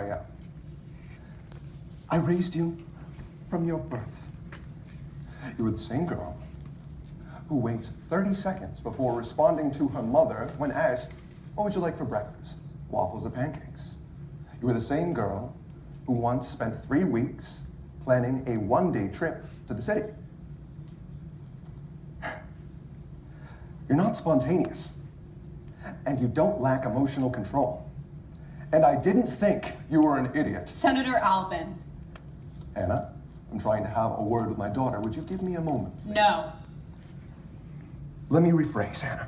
Rayelle. I raised you from your birth. You were the same girl who waits 30 seconds before responding to her mother when asked, what would you like for breakfast? Waffles or pancakes? You were the same girl who once spent 3 weeks planning a one-day trip to the city. You're not spontaneous, and you don't lack emotional control. And I didn't think you were an idiot. Senator Albin. Anna, I'm trying to have a word with my daughter. Would you give me a moment, please? No. Let me rephrase, Anna.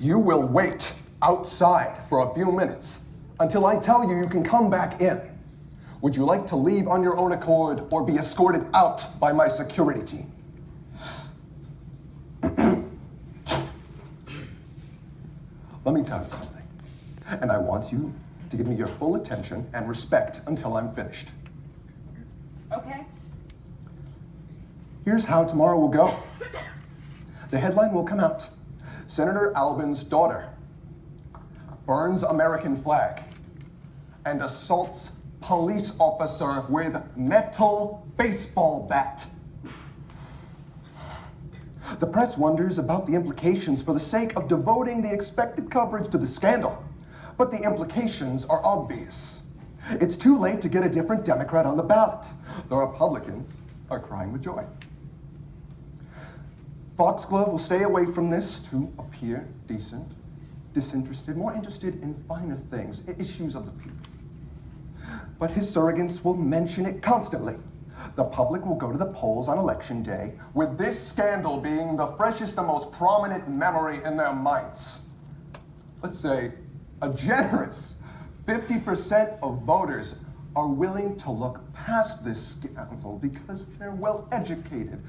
You will wait outside for a few minutes until I tell you you can come back in. Would you like to leave on your own accord or be escorted out by my security team? Let me tell you something, and I want you to give me your full attention and respect until I'm finished. Okay. Here's how tomorrow will go. The headline will come out. Senator Albin's daughter burns American flag and assaults police officer with metal baseball bat. The press wonders about the implications for the sake of devoting the expected coverage to the scandal. But the implications are obvious. It's too late to get a different Democrat on the ballot. The Republicans are crying with joy. Foxglove will stay away from this to appear decent, disinterested, more interested in finer things, issues of the people. But his surrogates will mention it constantly. The public will go to the polls on election day with this scandal being the freshest and most prominent memory in their minds. Let's say a generous 50% of voters are willing to look past this scandal because they're well educated,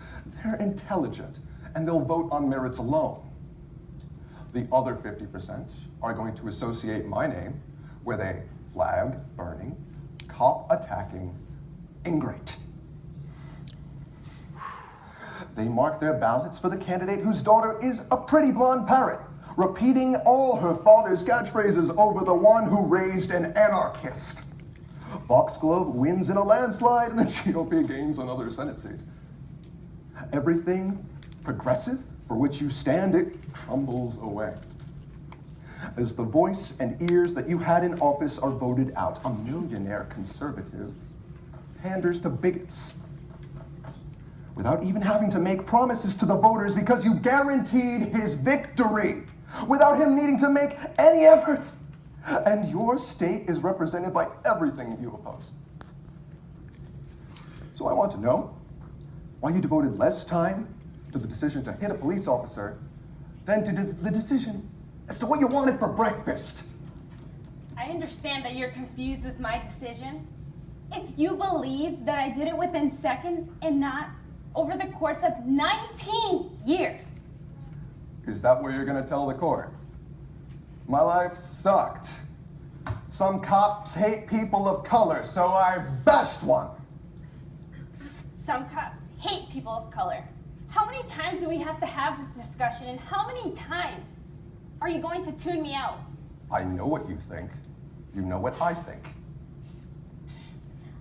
they're intelligent, and they'll vote on merits alone. The other 50% are going to associate my name with a flag burning, cop attacking ingrate. They mark their ballots for the candidate whose daughter is a pretty blonde parrot, repeating all her father's catchphrases over the one who raised an anarchist. Foxglove wins in a landslide and the GOP gains another Senate seat. Everything progressive for which you stand, it crumbles away. As the voice and ears that you had in office are voted out, a millionaire conservative panders to bigots without even having to make promises to the voters because you guaranteed his victory without him needing to make any effort. And your state is represented by everything you oppose. So I want to know why you devoted less time to the decision to hit a police officer than to the decision as to what you wanted for breakfast. I understand that you're confused with my decision. If you believe that I did it within seconds and not over the course of 19 years. Is that what you're going to tell the court? My life sucked. Some cops hate people of color, so I bashed one. Some cops hate people of color. How many times do we have to have this discussion, and how many times are you going to tune me out? I know what you think. You know what I think.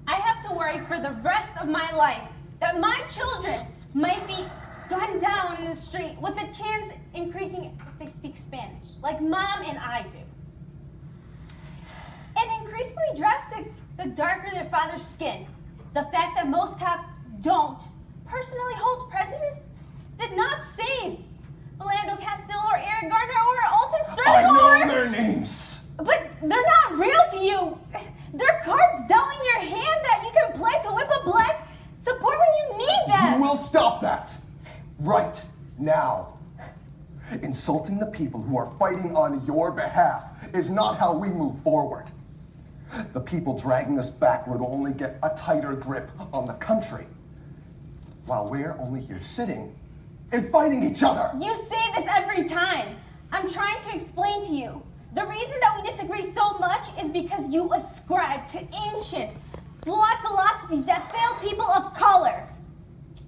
I have to worry for the rest of my life that my children might be gunned down in the street with the chance increasing if they speak Spanish, like Mom and I do. And increasingly drastic, the darker their father's skin. The fact that most cops don't personally hold prejudice did not save Philando Castile or Eric Garner or Alton Sterling I know their names. But they're not real to you. They're cards dealt in your hand that you can play to whip a black support when you need them. You will stop that right now. Insulting the people who are fighting on your behalf is not how we move forward. The people dragging us backward will only get a tighter grip on the country, while we're only here sitting and fighting each other. You say this every time. I'm trying to explain to you. The reason that we disagree so much is because you ascribe to ancient, flawed philosophies that fail people of color.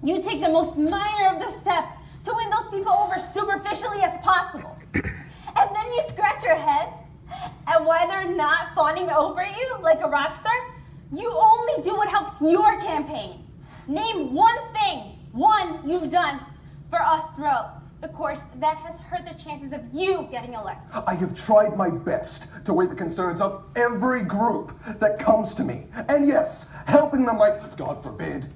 You take the most minor of the steps to win those people over superficially as possible. And then you scratch your head at why they're not fawning over you like a rock star, you only do what helps your campaign. Name one thing, you've done for us throughout the course that has hurt the chances of you getting elected. I have tried my best to weigh the concerns of every group that comes to me. And yes, helping them might, God forbid,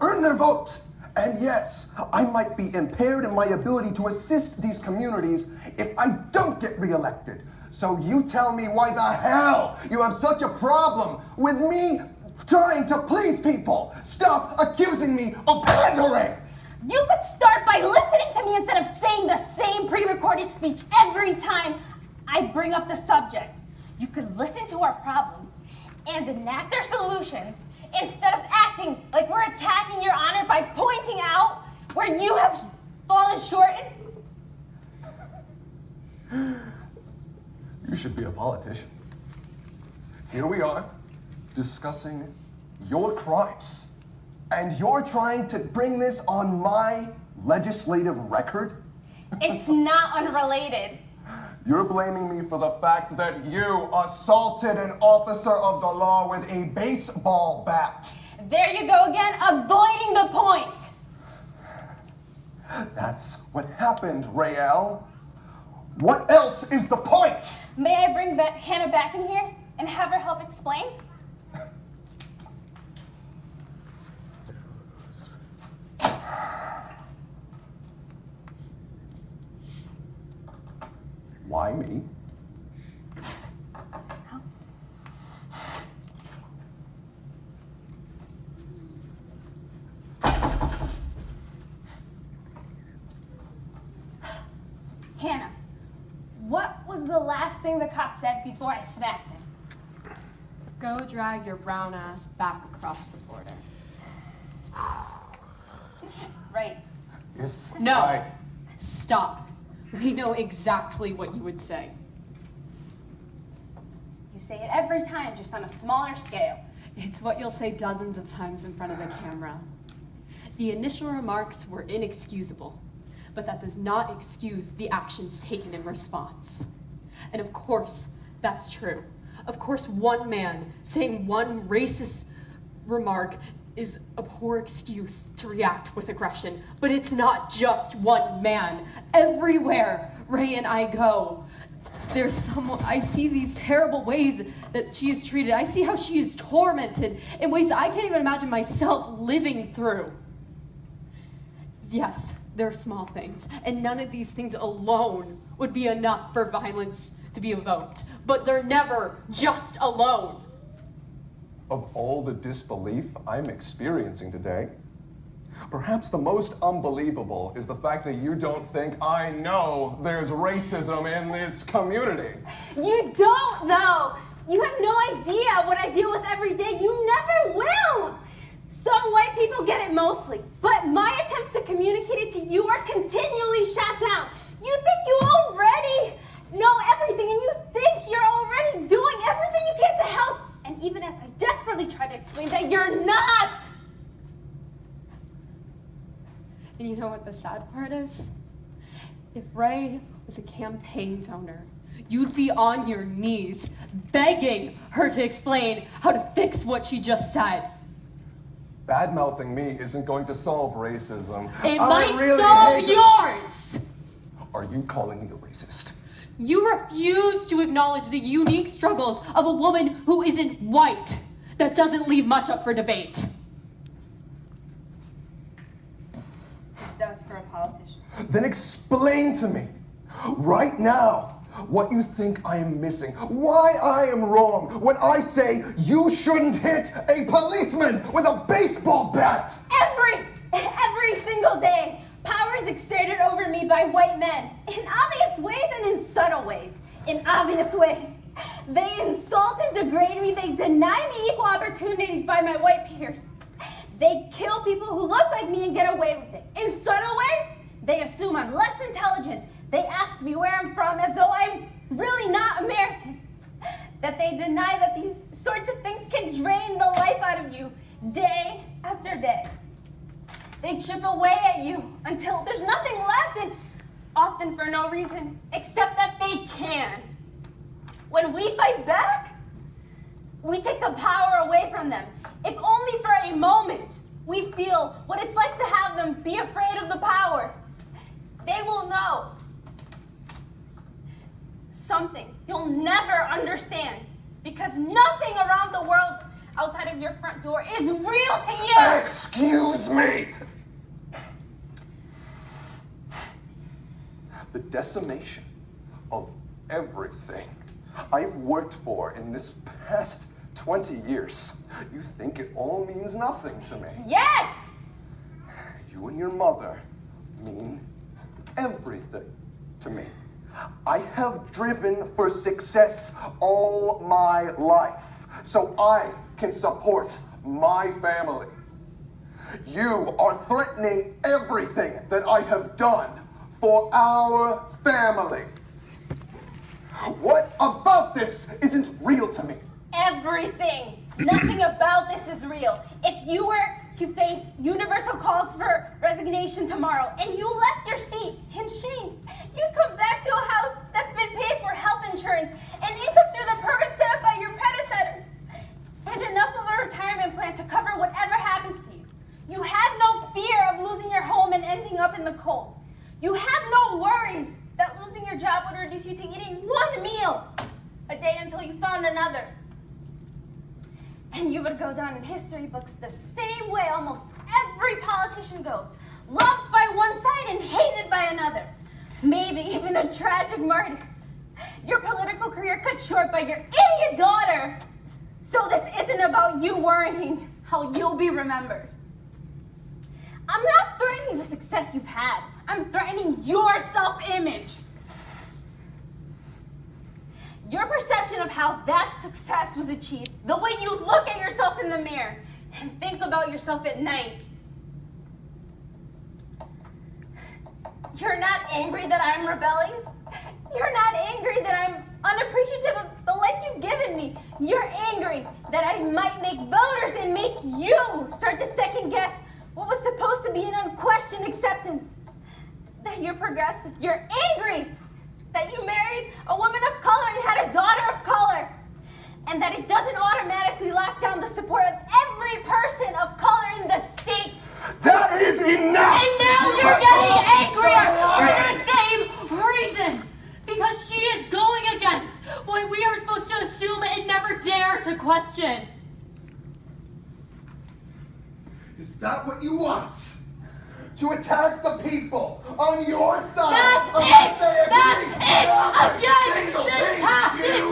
earn their vote. And yes, I might be impaired in my ability to assist these communities if I don't get reelected. So you tell me why the hell you have such a problem with me trying to please people. Stop accusing me of pandering. You could start by listening to me instead of saying the same pre-recorded speech every time I bring up the subject. You could listen to our problems and enact their solutions instead of acting like we're attacking your honor by pointing out where you have fallen short. You should be a politician. Here we are, discussing your crimes. And you're trying to bring this on my legislative record? It's not unrelated. You're blaming me for the fact that you assaulted an officer of the law with a baseball bat. There you go again, avoiding the point. That's what happened, Rayelle. What else is the point? May I bring Hannah back in here and have her help explain? Why me? Hannah, what was the last thing the cop said before I smacked him? Go drag your brown ass back across the border. Right. No. Stop. We know exactly what you would say. You say it every time, just on a smaller scale. It's what you'll say dozens of times in front of the camera. The initial remarks were inexcusable, but that does not excuse the actions taken in response. And of course, that's true. Of course, one man saying one racist remark is a poor excuse to react with aggression, but it's not just one man. Everywhere Ray and I go, there's someone, I see these terrible ways that she is treated. I see how she is tormented in ways that I can't even imagine myself living through. Yes, there are small things, and none of these things alone would be enough for violence to be evoked, but they're never just alone. Of all the disbelief I'm experiencing today, perhaps the most unbelievable is the fact that you don't think I know there's racism in this community. You don't know. You have no idea what I deal with every day. You never will. Some white people get it mostly, but my attempts to communicate it to you are continually shot down. You think you already know everything, and you think you're already doing everything you can to help. And even as I desperately try to explain that you're not. And you know what the sad part is? If Ray was a campaign donor, you'd be on your knees begging her to explain how to fix what she just said. Bad-mouthing me isn't going to solve racism. It might solve yours! Are you calling me a racist? You refuse to acknowledge the unique struggles of a woman who isn't white. That doesn't leave much up for debate. It does for a politician. Then explain to me, right now, what you think I am missing. Why I am wrong when I say you shouldn't hit a policeman with a baseball bat. Every single day, power is exerted over me by white men, in obvious ways and in subtle ways. In obvious ways, they insult and degrade me. They deny me equal opportunities by my white peers. They kill people who look like me and get away with it. In subtle ways, they assume I'm less intelligent. They ask me where I'm from as though I'm really not American. That they deny that these sorts of things can drain the life out of you day after day. They chip away at you until there's nothing left, and often for no reason except that they can. When we fight back, we take the power away from them. If only for a moment we feel what it's like to have them be afraid of the power, they will know something you'll never understand, because nothing around the world outside of your front door is real to you. Excuse me. The decimation of everything I've worked for in this past 20 years. You think it all means nothing to me. Yes! You and your mother mean everything to me. I have driven for success all my life, so I can support my family. You are threatening everything that I have done for our family. What about this isn't real to me? Everything. Nothing about this is real. If you were to face universal calls for resignation tomorrow and you left your seat in shame, you'd come back to a house that's been paid for health insurance and income through the program set up by your predecessors, and enough of a retirement plan to cover whatever happens to you. You have no fear of losing your home and ending up in the cold. You have no worries that losing your job would reduce you to eating one meal a day until you found another. And you would go down in history books the same way almost every politician goes, loved by one side and hated by another. Maybe even a tragic martyr. Your political career cut short by your idiot daughter. So this isn't about you worrying how you'll be remembered. I'm not threatening the success you've had. I'm threatening your self-image. Your perception of how that success was achieved, the way you look at yourself in the mirror and think about yourself at night. You're not angry that I'm rebellious. You're not angry that I'm unappreciative of the life you've given me. You're angry that I might make voters and make you start to second guess what was supposed to be an unquestioned acceptance. That you're progressive. You're angry that you married a woman of color and had a daughter of color, and that it doesn't automatically lock down the support of every person of color in the state. That is enough! And now you're getting angrier for the same reason! Because she is going against what we are supposed to assume and never dare to question. Is that what you want? To attack the people on your side? That's it! Again, the tacit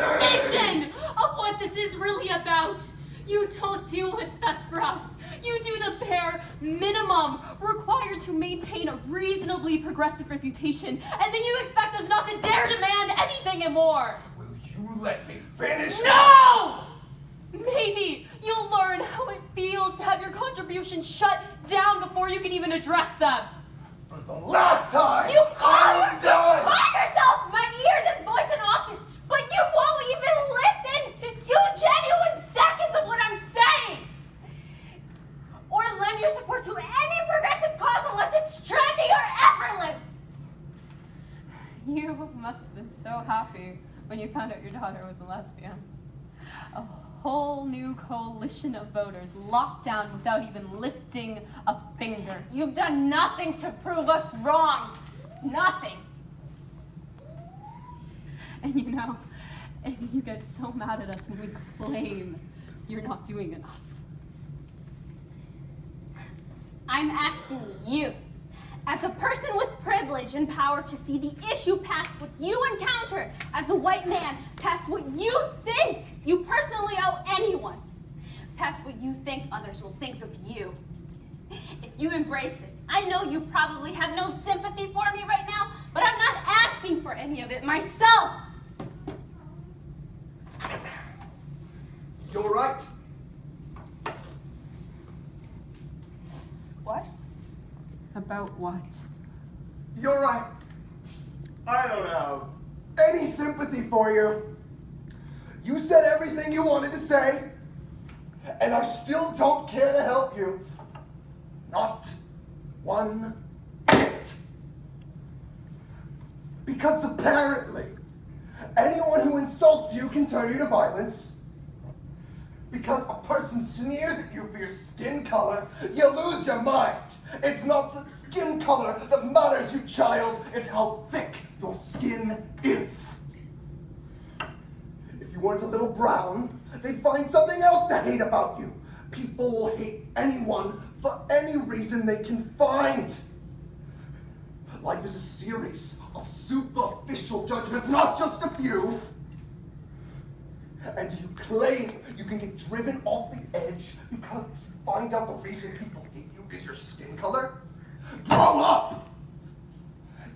admission of what this is really about. You don't do what's best for us. You do the bare minimum required to maintain a reasonably progressive reputation, and then you expect us not to dare demand anything and more. Will you let me finish? No! Maybe you'll learn how it feels to have your contributions shut down before you can even address them. For the last time! You call done! yourself my ears and voice in office, but you won't even listen to 2 genuine seconds of what I'm saying! Or lend your support to any progressive cause unless it's trendy or effortless! You must have been so happy when you found out your daughter was a lesbian. A whole new coalition of voters locked down without even lifting a finger. You've done nothing to prove us wrong. Nothing. And you know, and you get so mad at us when we claim you're not doing enough. I'm asking you, as a person with privilege and power, to see the issue past what you encounter as a white man, past what you think you personally owe anyone, past what you think others will think of you. If you embrace it, I know you probably have no sympathy for me right now, but I'm not asking for any of it myself. You're right. What? About what? You're right. I don't have any sympathy for you. You said everything you wanted to say, and I still don't care to help you. Not one bit. Because apparently, Anyone who insults you can turn you to violence. Because a person sneers at you for your skin color, you lose your mind. It's not the skin color that matters, you child. It's how thick your skin is. If you weren't a little brown, they'd find something else to hate about you. People will hate anyone for any reason they can find. Life is a series of superficial judgments, not just a few. And you claim you can get driven off the edge because you find out the reason people hate you is your skin color? Grow up!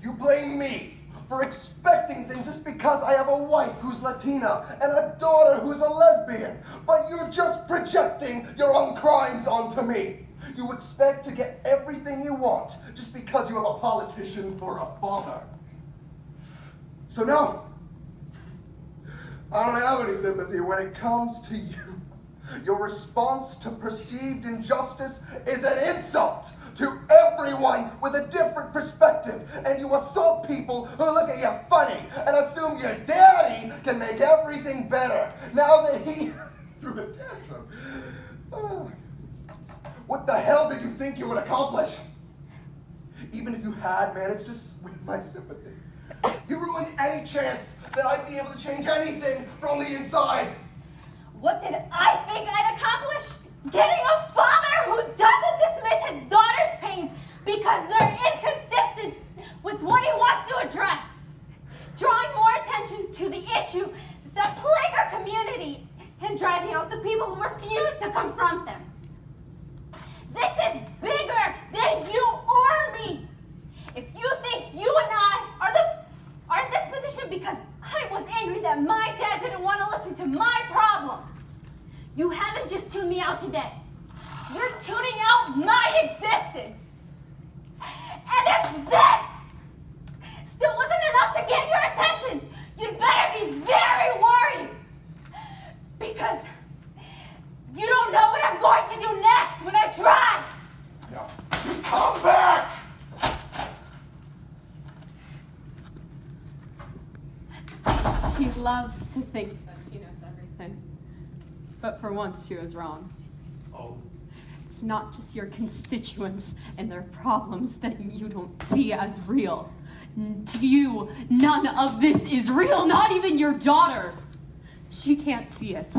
You blame me for expecting things just because I have a wife who's Latina and a daughter who's a lesbian, but you're just projecting your own crimes onto me. You expect to get everything you want just because you have a politician for a father. So no, I don't have any sympathy when it comes to you. Your response to perceived injustice is an insult to everyone with a different perspective, and you assault people who look at you funny and assume your daddy can make everything better now that he threw a tantrum. What the hell did you think you would accomplish? Even if you had managed to win my sympathy, you ruined any chance that I'd be able to change anything from the inside. What did I think I'd accomplish? Getting a father who doesn't dismiss his daughter's pains because they're inconsistent with what he wants to address. Drawing more attention to the issue that plague our community and driving out the people who refuse to confront them. This is bigger than you or me. If you think you and I are in this position because I was angry that my dad didn't want to listen to my problems, you haven't just tuned me out today. You're tuning out my existence. And if this still wasn't enough to get your attention, you'd better be very worried. Because you don't know what I'm going to do next when I try. No. Come back! She loves to think that she knows everything. But for once, she was wrong. Oh. It's not just your constituents and their problems that you don't see as real. To you, none of this is real, not even your daughter. She can't see it.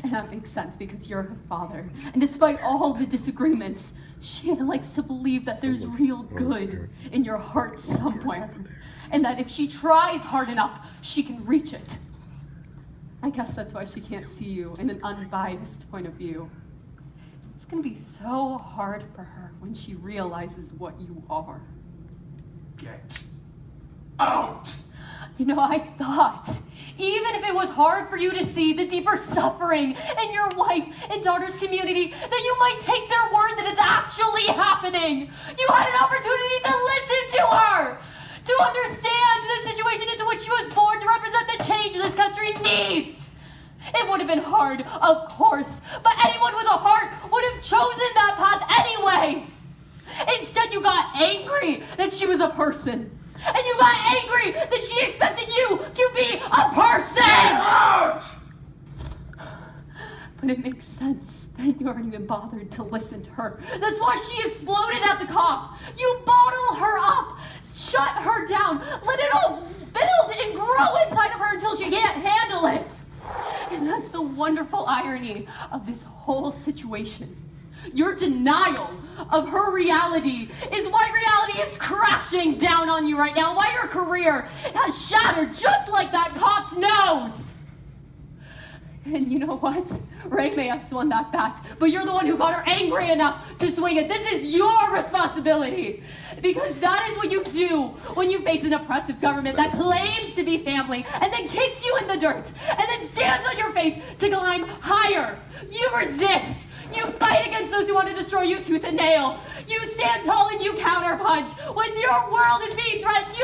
And that makes sense because you're her father. And despite all the disagreements, she likes to believe that there's real good in your heart somewhere. And that if she tries hard enough, she can reach it. I guess that's why she can't see you in an unbiased point of view. It's gonna be so hard for her when she realizes what you are. Get out! You know, I thought, even if it was hard for you to see the deeper suffering in your wife and daughter's community, that you might take their word that it's actually happening. You had an opportunity to listen to her, to understand the situation into which she was born, to represent the change this country needs. It would have been hard, of course, but anyone with a heart would have chosen that path anyway. Instead, you got angry that she was a person. And you got angry that she expected you to be a person! Out! But it makes sense that you aren't even bothered to listen to her. That's why she exploded at the cop. You bottle her up, shut her down, let it all build and grow inside of her until she can't handle it. And that's the wonderful irony of this whole situation. Your denial of her reality is why reality is crashing down on you right now, why your career has shattered just like that cop's nose. And you know what? Ray may have swung that bat, but you're the one who got her angry enough to swing it. This is your responsibility. Because that is what you do when you face an oppressive government that claims to be family and then kicks you in the dirt and then stands on your face to climb higher. You resist. You fight against those who want to destroy you tooth and nail. You stand tall and you counterpunch. When your world is being threatened, you